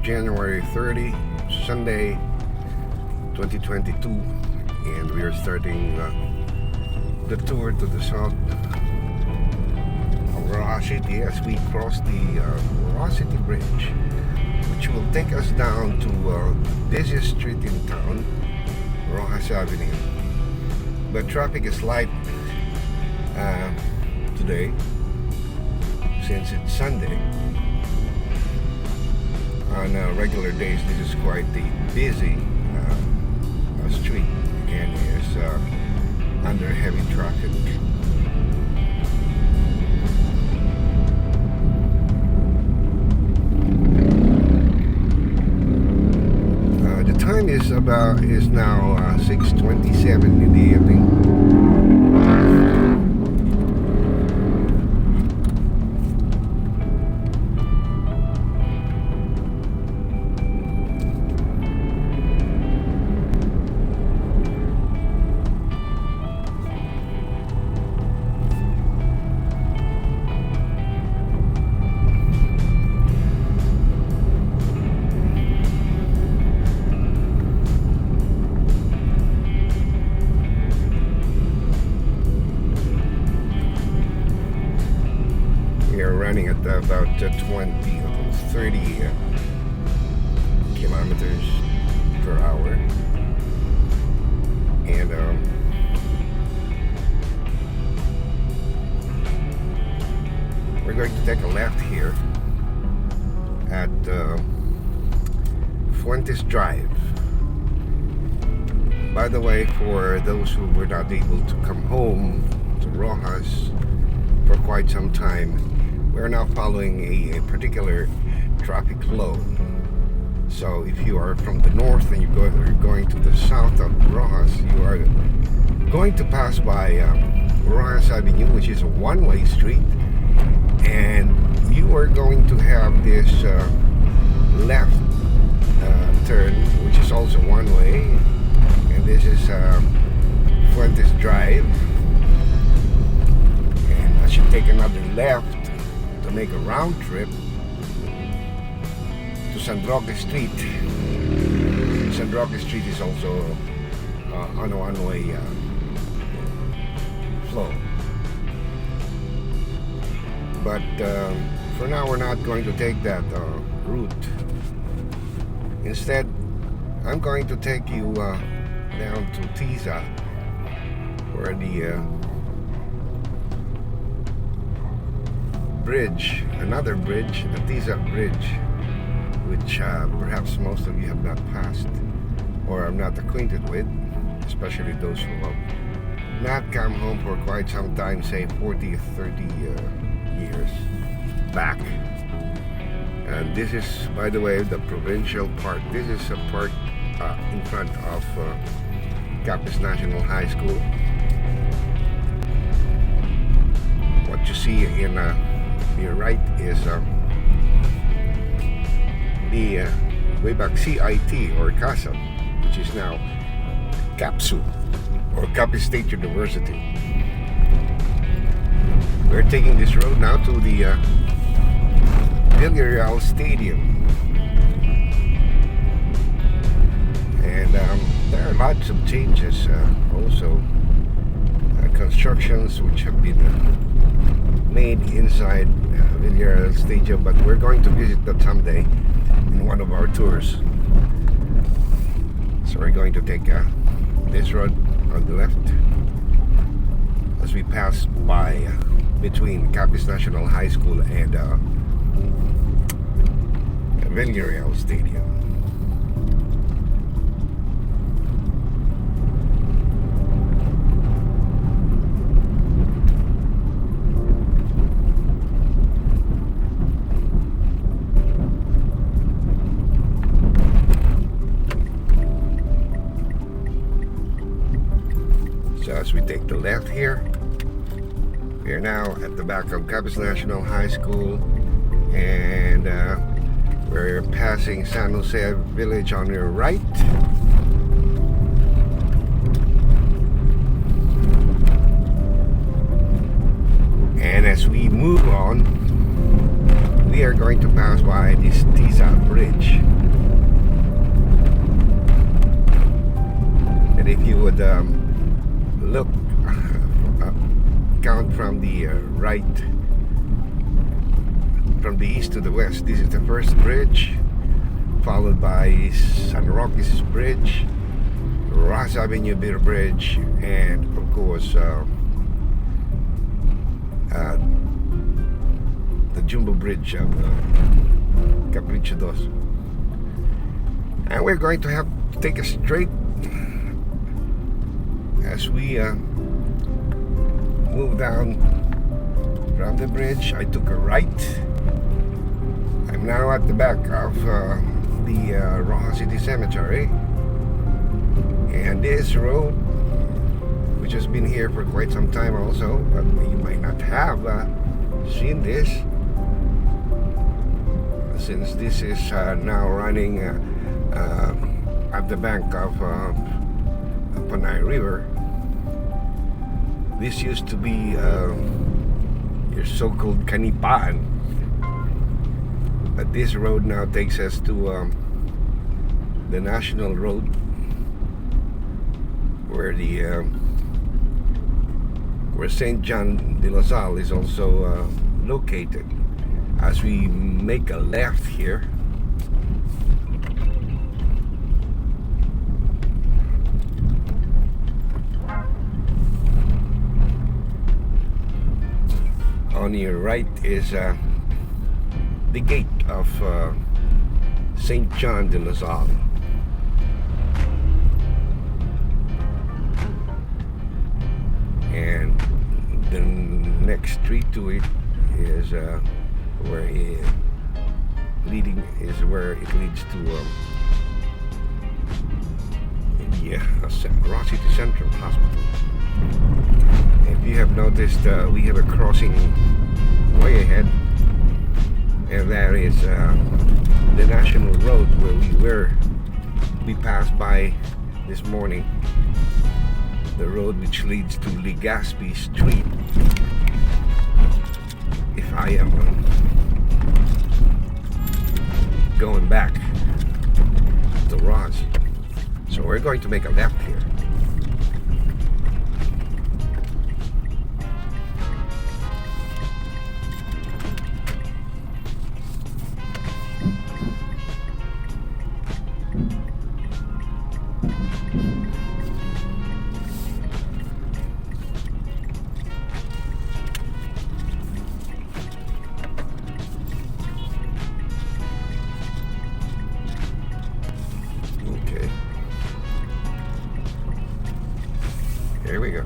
January 30, Sunday, 2022, and we are starting the tour to the south of Roxas City as we cross the Roxas City Bridge, which will take us down to the busiest street in town, Roxas Avenue. But traffic is light today since it's Sunday. On regular days, this is quite a busy street and is under heavy traffic. The time is now 6:27 in the evening. Running at about 20 or 30 kilometers per hour, and we're going to take a left here at Fuentes Drive. By the way, for those who were not able to come home to Roxas for quite some time, we're now following a particular traffic flow. So if you are from the north and you're going to the south of Roxas, you are going to pass by Roxas Avenue, which is a one-way street, and you are going to have this left turn, which is also one-way, and this is Fuentes Drive, and as you take another left to make a round trip to San Roque Street. San Roque Street is also on a one-way flow. But for now, we're not going to take that route. Instead, I'm going to take you down to Tiza, where the bridge, another bridge, the Tiza Bridge, which perhaps most of you have not passed or are not acquainted with, especially those who have not come home for quite some time, say 40 or 30 years back. And this is, by the way, the provincial park. This is a park in front of Capiz National High School. What you see in your right is the way back CIT or CASA, which is now CAPSU or Capiz State University. We're taking this road now to the Villarreal Stadium, and there are lots of changes, also constructions which have been made inside Villarreal Stadium, but we're going to visit that someday in one of our tours. So we're going to take this road on the left as we pass by between Capiz National High School and Villarreal Stadium. So as we take the left here, we are now at the back of Capiz National High School, and we're passing San Jose Village on your right. And as we move on, we are going to pass by this Tiza Bridge. and look, count from the right, from the east to the west. This is the first bridge, followed by San Roque's Bridge, Ross Avenue Beer Bridge, and of course the Jumbo Bridge of Capricho Dos. And we're going to have to take a straight as we move down from the bridge. I took a right. I'm now at the back of the Roxas City Cemetery, and this road, which has been here for quite some time also, but you might not have seen this, since this is now running at the bank of Panay River. This used to be your so-called Kanipaan, but this road now takes us to the National Road, where the where St. John de La Salle is also located. As we make a left here, on your right is the gate of St. John de La Salle. And the next street to it is where it leads to Roxas City Central Hospital. If you have noticed, we have a crossing way ahead, and that is the National Road where we passed by this morning. The road which leads to Legazpi Street. If I am going back to Ross. So we're going to make a left here. Here we go.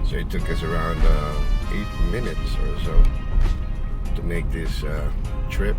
So it took us around 8 minutes or so to make this trip.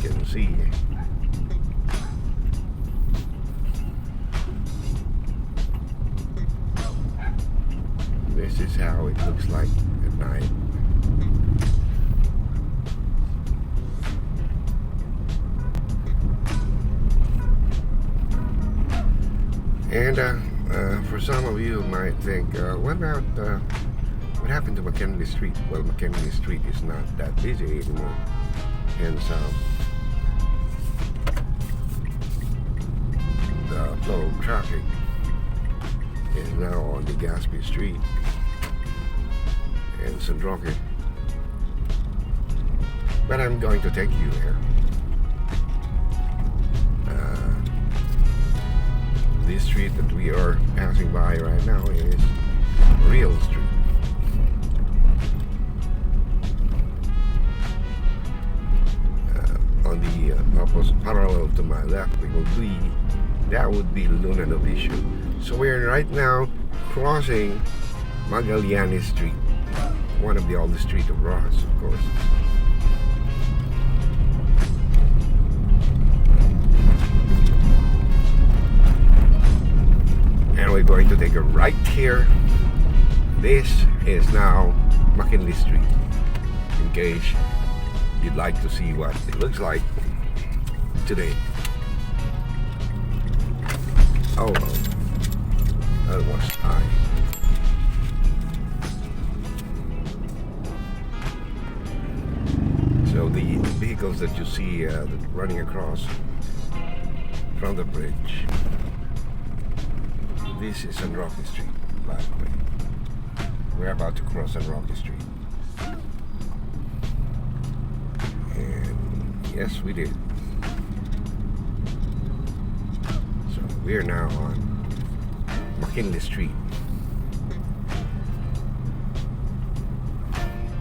can see. This is how it looks like at night. And for some of you might think, what about what happened to McKinley Street? Well, McKinley Street is not that busy anymore, hence the flow of traffic is now on the Gaspee Street and San Roque. But I'm going to take you there. This street that we are passing by right now is Real Street. On the opposite parallel to my left, that would be Luna Novicio. So we're right now crossing Magallanes Street, one of the oldest streets of Roxas, of course. And we're going to take a right here. This is now McKinley Street, in case you'd like to see what it looks like today. Oh, that was I. So the vehicles that you see running across from the bridge, this is San Roque Street, by the way. We're about to cross San Roque Street. And yes, we did. So we're now on McKinley Street.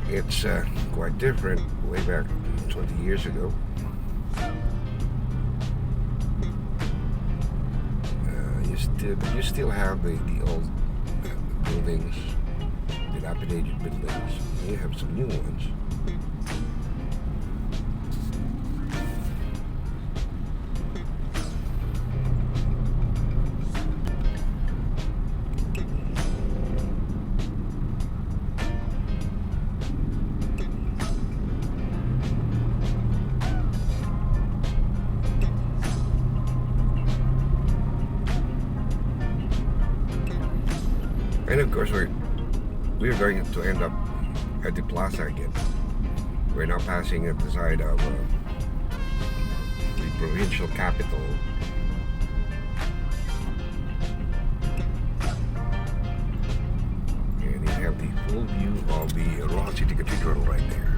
It's quite different way back 20 years ago. You still have the old buildings, dilapidated buildings. You have some new ones. And of course, we're going to end up at the plaza again. We're now passing at the side of the provincial capital. And you have the full view of the Roxas City Cathedral right there.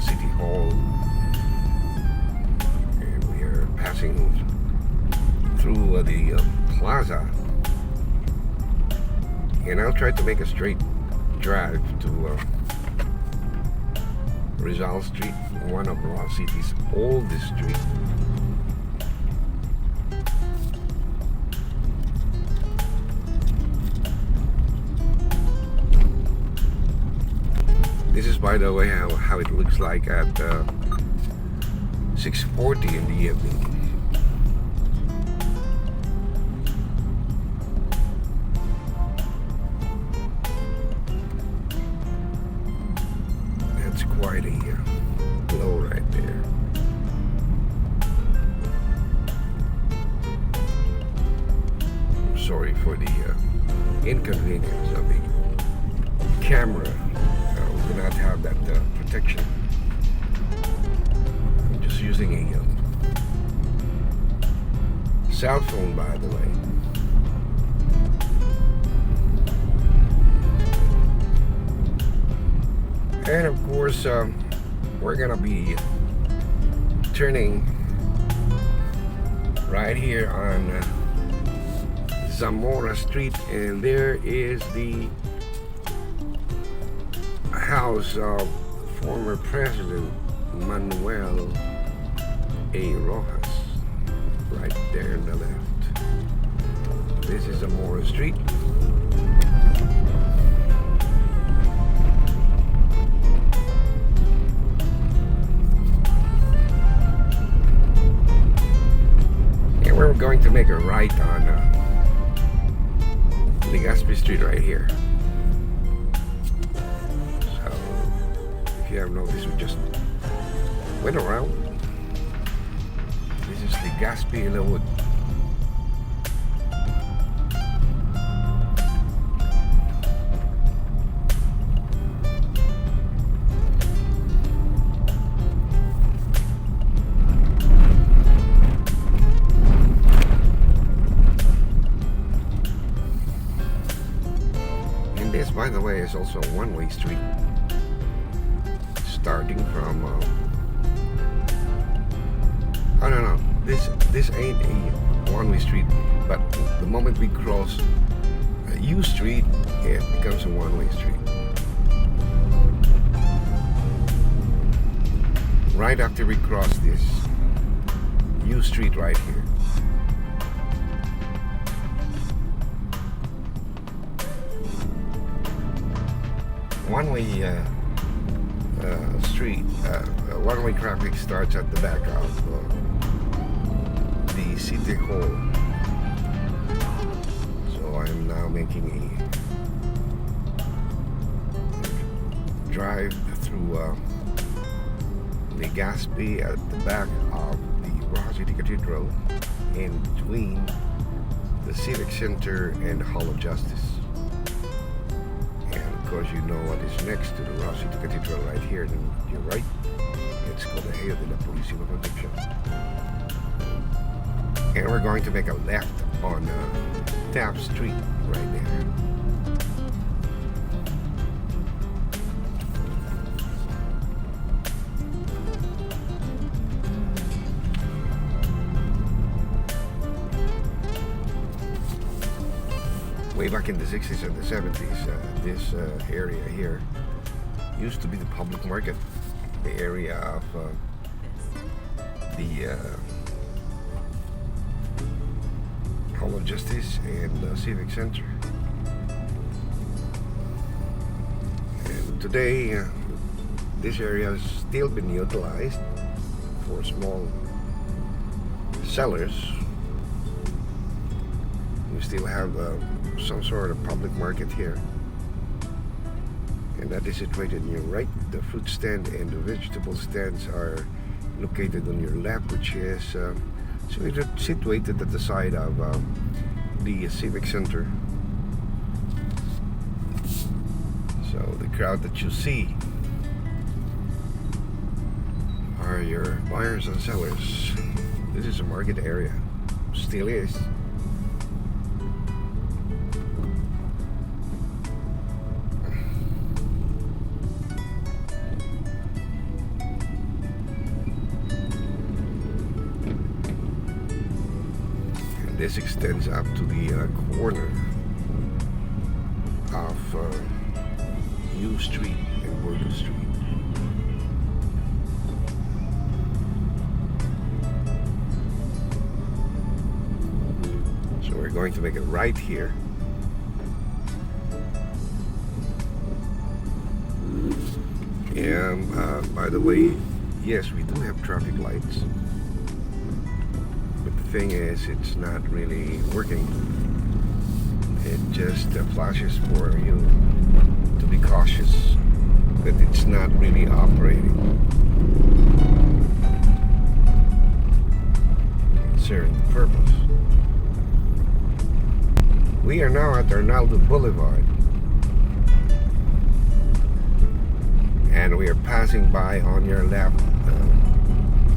City Hall, and we are passing through the plaza, and I'll try to make a straight drive to Rizal Street, one of Roxas City's oldest streets. This is, by the way, how it looks like at 6:40 in the evening. That's quite a glow right there. I'm sorry for the inconvenience of the camera. Do not have that protection. I'm just using a cell phone, by the way. And of course, we're gonna be turning right here on Zamora Street, and there is the house of former President Manuel A. Roxas, right there on the left. This is Zamora Street. And we're going to make a right on Legazpi Street right here. So, if you have noticed, we just went around. This is Legazpi in the wood. This, by the way, is also a one-way street, starting from I don't know, this ain't a one-way street, but the moment we cross U Street, it becomes a one-way street. Right after we cross this U Street right here, one-way street, one-way traffic starts at the back of the City Hall. So I'm now making a drive through Legazpi at the back of the Roxas City Cathedral, in between the Civic Center and the Hall of Justice. Of course, you know what is next to the Roxas City Cathedral right here, then you're right. It's called the Heyo de la Purísima Concepción. And we're going to make a left on Taft Street right there. Way back in the 60s and the 70s, this area here used to be the public market, the area of the Hall of Justice and Civic Center. And today, this area has still been utilized for small sellers. We still have some sort of public market here, and that is situated on your right. The fruit stand and the vegetable stands are located on your left, which is situated at the side of the Civic Center. So the crowd that you see are your buyers and sellers. This is a market area, still is. This extends up to the corner of U Street and Bordeaux Street. So we're going to make it right here. And by the way, yes, we do have traffic lights. Thing is, it's not really working. It just flashes for you to be cautious, but it's not really operating. Serving the purpose. We are now at Arnaldo Boulevard, and we are passing by on your left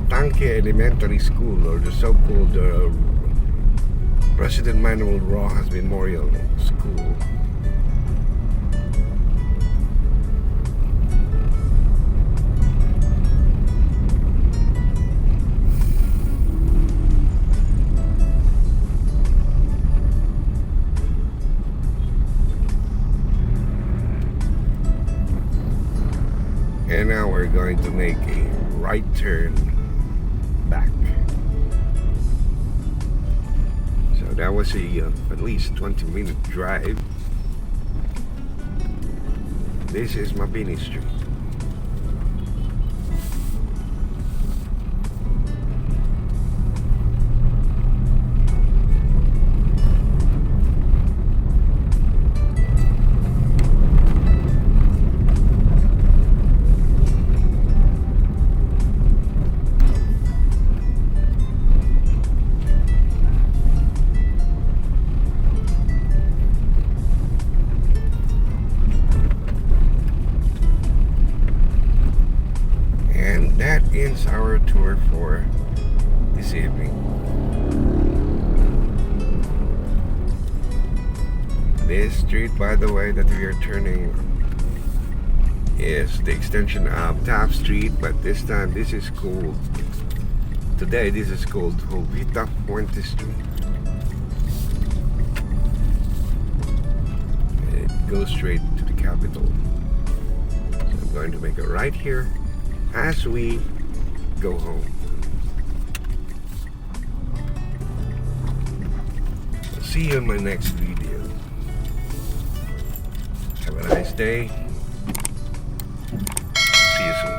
Tanque Elementary School, or the so-called President Manuel Roxas Memorial School. we're going to make a right turn back. So that was at least 20-minute drive. This is Mabini Street. That ends our tour for this evening. This street, by the way, that we are turning is the extension of Top Street, but this time this is called, today this is called Jovita Fuente Street. It goes straight to the Capitol. So I'm going to make a right here as we go home. I'll see you in my next video. Have a nice day. See you soon.